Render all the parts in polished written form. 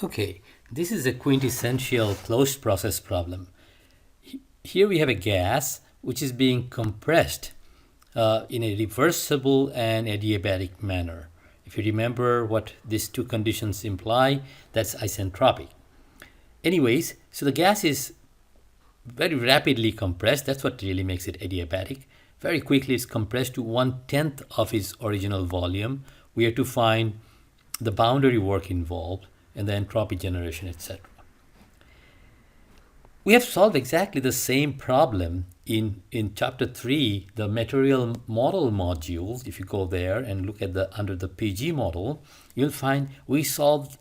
Okay, this is a quintessential closed process problem. Here we have a gas which is being compressed in a reversible and adiabatic manner. If you remember what these two conditions imply, that's isentropic. Anyways, so the gas is very rapidly compressed. That's what really makes it adiabatic. Very quickly it's compressed to 1/10 of its original volume. We have to find the boundary work involved and the entropy generation, etc. We have solved exactly the same problem in chapter 3, the material model module. If you go there and look at under the PG model, you'll find we solved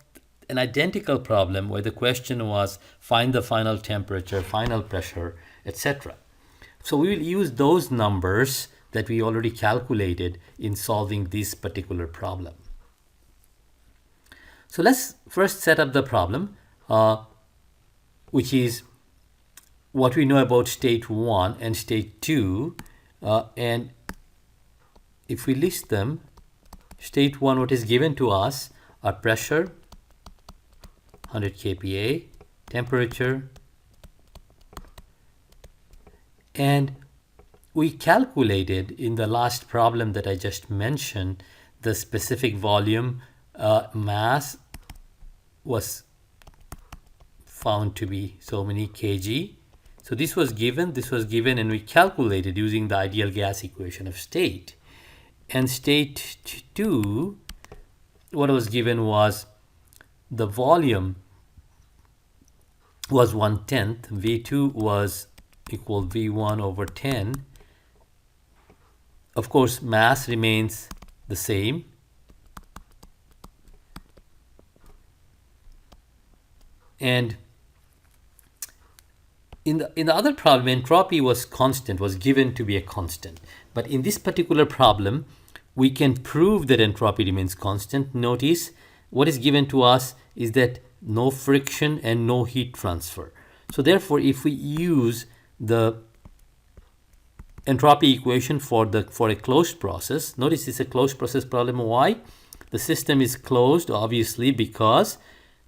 an identical problem where the question was find the final temperature, final pressure, etc. So we will use those numbers that we already calculated in solving this particular problem. So let's first set up the problem, which is what we know about state 1 and state 2. And if we list them, state 1, what is given to us are pressure, 100 kPa, temperature, and we calculated in the last problem that I just mentioned the specific volume. Mass was found to be so many kg. So this was given, and we calculated using the ideal gas equation of state. And state 2, what was given was the volume was 1/10, V2 was equal V1 over 10. Of course, mass remains the same. And in the other problem, entropy was constant, was given to be a constant. But in this particular problem, we can prove that entropy remains constant. Notice what is given to us is that no friction and no heat transfer. So therefore, if we use the entropy equation for a closed process, notice it's a closed process problem. Why? The system is closed, obviously, because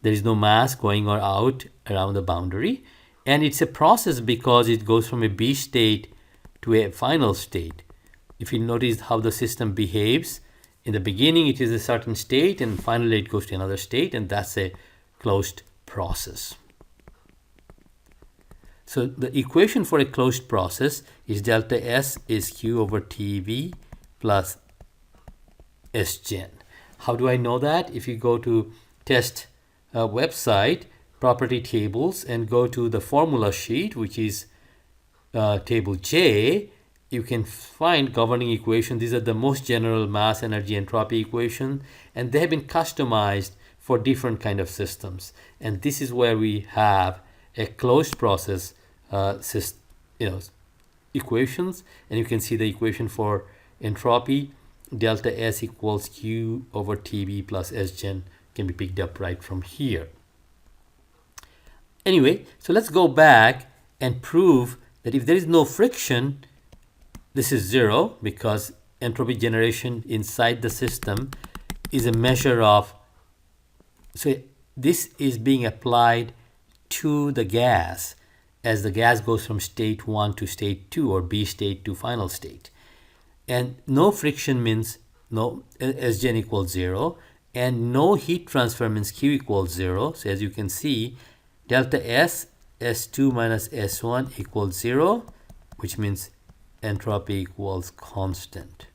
there is no mass going or out around the boundary. And it's a process because it goes from a B state to a final state. If you notice how the system behaves, in the beginning it is a certain state and finally it goes to another state, and that's a closed process. So the equation for a closed process is delta S is Q over TV plus S gen. How do I know that? If you go to test website, property tables, and go to the formula sheet, which is table J, you can find governing equation. These are the most general mass, energy, entropy equation, and they have been customized for different kind of systems. And this is where we have a closed process equations, and you can see the equation for entropy, delta S equals Q over TV plus S gen, can be picked up right from here. Anyway, so let's go back and prove that if there is no friction, this is 0, because entropy generation inside the system is a measure of, so this is being applied to the gas as the gas goes from state 1 to state 2 or B state to final state. And no friction means no S gen equals 0, and no heat transfer means Q equals 0. So as you can see, delta S, S2 minus S1 equals 0, which means entropy equals constant.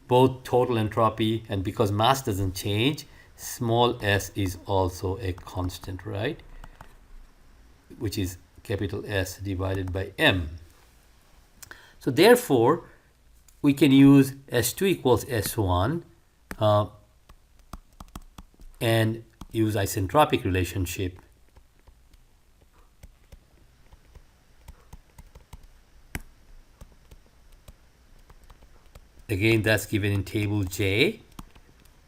Both total entropy, and because mass doesn't change, small s is also a constant, right? Which is capital S divided by M. So therefore, we can use S2 equals S1 and use isentropic relationship. Again, that's given in table J.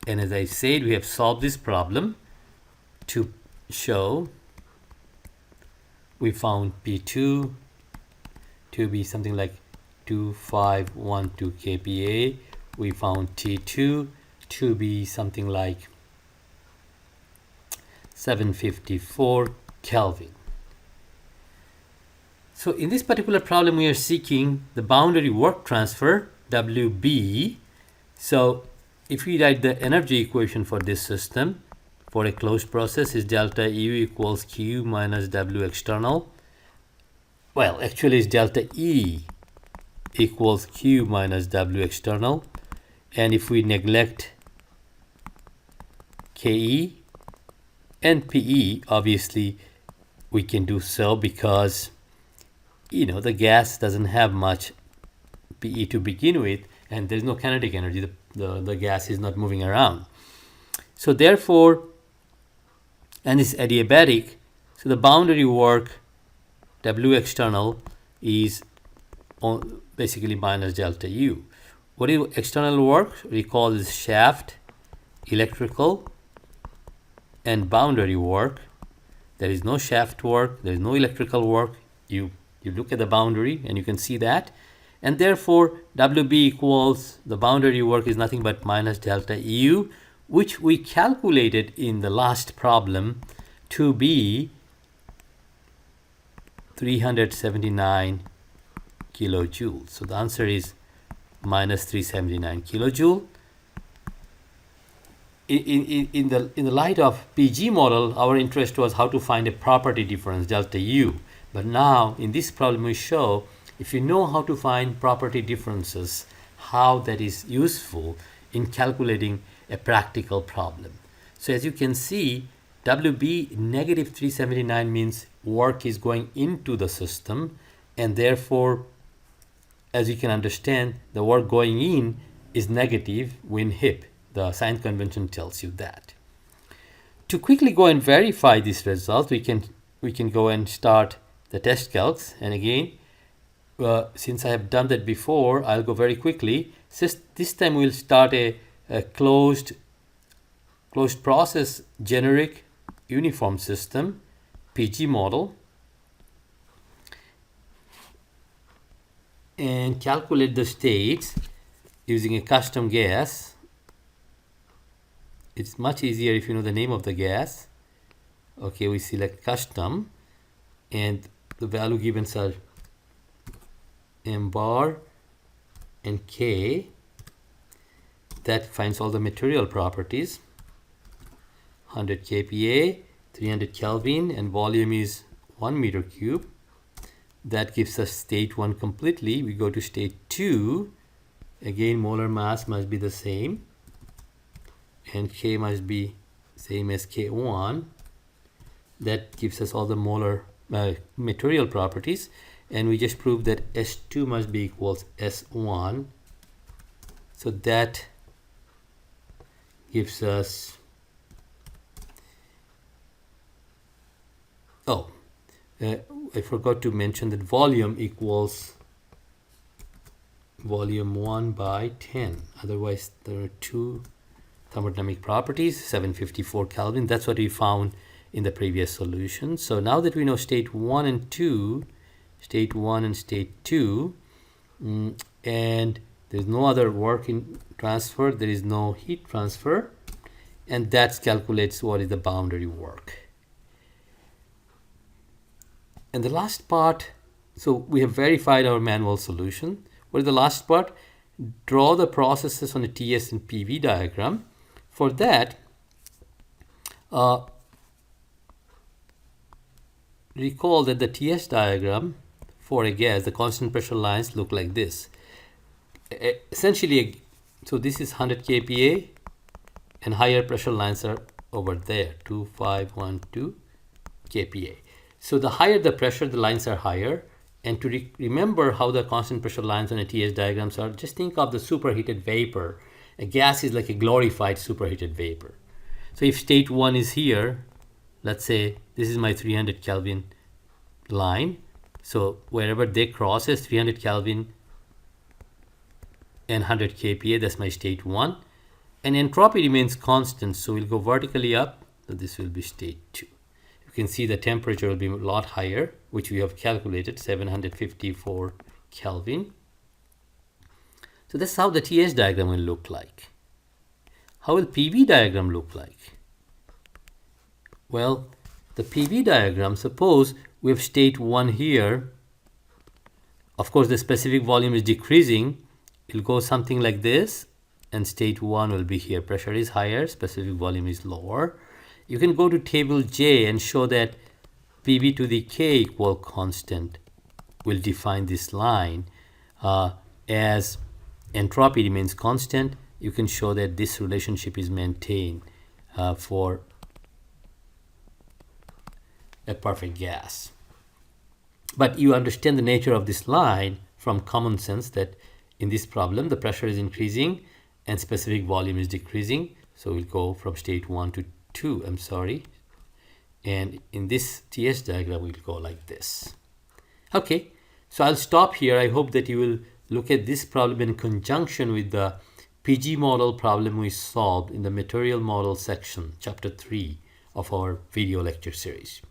And as I said, we have solved this problem to show we found P2 to be something like 2512 kPa. We found T2 to be something like 754 Kelvin. So in this particular problem, we are seeking the boundary work transfer, WB. So if we write the energy equation for this system, for a closed process is delta U equals Q minus W external. Well, actually it's delta E equals Q minus W external. And if we neglect KE and PE, obviously we can do so because the gas doesn't have much PE to begin with, and there's no kinetic energy. The gas is not moving around. So therefore, and it's adiabatic, so the boundary work W external is basically minus delta U. What is external work? Recall is shaft, electrical, and boundary work. There is no shaft work, there is no electrical work. You look at the boundary and you can see that. And therefore, WB equals, the boundary work is nothing but minus delta U, which we calculated in the last problem to be 379 kilojoules. So the answer is minus 379 kilojoule. In the light of PG model, our interest was how to find a property difference, delta U. But now, in this problem, we show if you know how to find property differences, how that is useful in calculating a practical problem. So as you can see, WB negative 379 means work is going into the system, and therefore, as you can understand, the work going in is negative when hip. The sign convention tells you that. To quickly go and verify this result, we can go and start the test calcs. And again, since I have done that before, I'll go very quickly. This time we'll start a closed process generic uniform system, PG model, and calculate the states using a custom gas. It's much easier if you know the name of the gas. Okay, we select custom, and the value given are M bar and K. That finds all the material properties. 100 kPa, 300 Kelvin, and volume is 1 meter cube. That gives us state 1 completely. We go to state 2. Again, molar mass must be the same, and K must be same as K1. That gives us all the molar material properties, and we just proved that S2 must be equals S1. So that gives us, I forgot to mention that volume equals volume 1 by 10. Otherwise, there are two thermodynamic properties, 754 Kelvin. That's what we found in the previous solution. So now that we know state 1 and 2, state 1 and state 2, and there's no other work in transfer, there is no heat transfer, and that calculates what is the boundary work. And the last part, so we have verified our manual solution. What is the last part? Draw the processes on a TS and PV diagram. For that, recall that the TS diagram for a gas, the constant pressure lines look like this. Essentially, so this is 100 kPa, and higher pressure lines are over there, 2512 kPa. So the higher the pressure, the lines are higher. And to remember how the constant pressure lines on a TS diagrams are, just think of the superheated vapor. A gas is like a glorified superheated vapor. So if state 1 is here, let's say this is my 300 Kelvin line. So wherever they cross is 300 Kelvin and 100 kPa, that's my state 1. And entropy remains constant, so we'll go vertically up. So this will be state 2. You can see the temperature will be a lot higher, which we have calculated, 754 Kelvin. So that's how the TS diagram will look like. How will PV diagram look like? Well, the PV diagram, suppose we have state 1 here. Of course, the specific volume is decreasing. It will go something like this, and state 1 will be here. Pressure is higher, specific volume is lower. You can go to table J and show that PV to the K equal constant will define this line. As entropy remains constant, you can show that this relationship is maintained for a perfect gas. But you understand the nature of this line from common sense that in this problem the pressure is increasing and specific volume is decreasing. So we'll go from state 1 to 2, I'm sorry. And in this TS diagram we'll go like this. Okay, so I'll stop here. I hope that you will look at this problem in conjunction with the PG model problem we solved in the material model section, chapter 3 of our video lecture series.